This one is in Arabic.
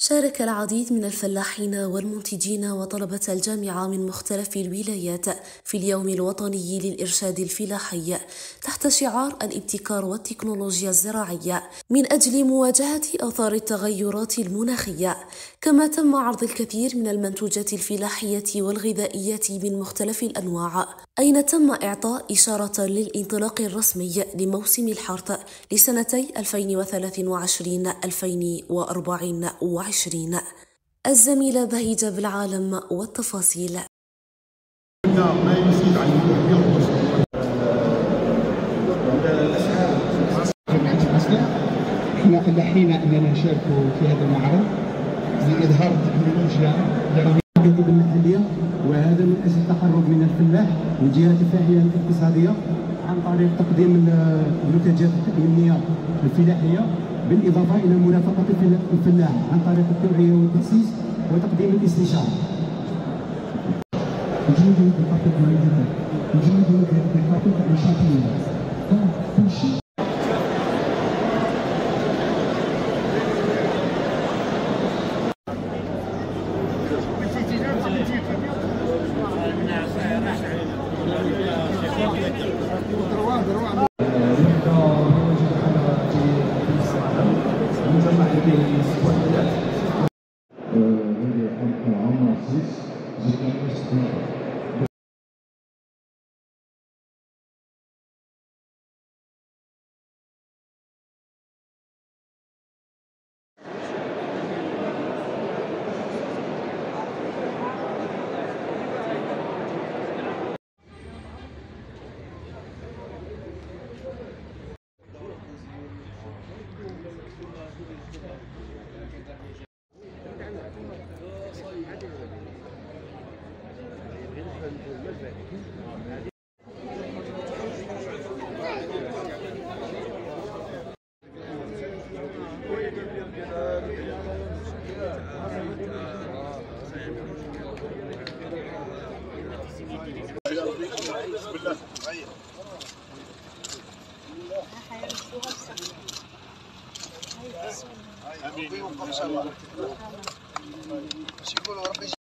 شارك العديد من الفلاحين والمنتجين وطلبة الجامعة من مختلف الولايات في اليوم الوطني للإرشاد الفلاحي تحت شعار الابتكار والتكنولوجيا الزراعية من أجل مواجهة آثار التغيرات المناخية. كما تم عرض الكثير من المنتوجات الفلاحية والغذائية من مختلف الأنواع، أين تم إعطاء إشارة للانطلاق الرسمي لموسم الحرث لسنتي 2023-2024. الزميلة بهيجة بالعالم والتفاصيل. ما يزيد عن احنا فلاحين اننا نشارك في هذا المعرض لاظهار التكنولوجيا الجانب المحليه، وهذا من اجل التقرب من الفلاح والجهات الفاعله الاقتصاديه عن طريق تقديم المنتجات التأمينية الفلاحيه، بالاضافه الى مرافقه الفلاح عن طريق التوعيه والتاسيس وتقديم الاستشاره. بسم الله.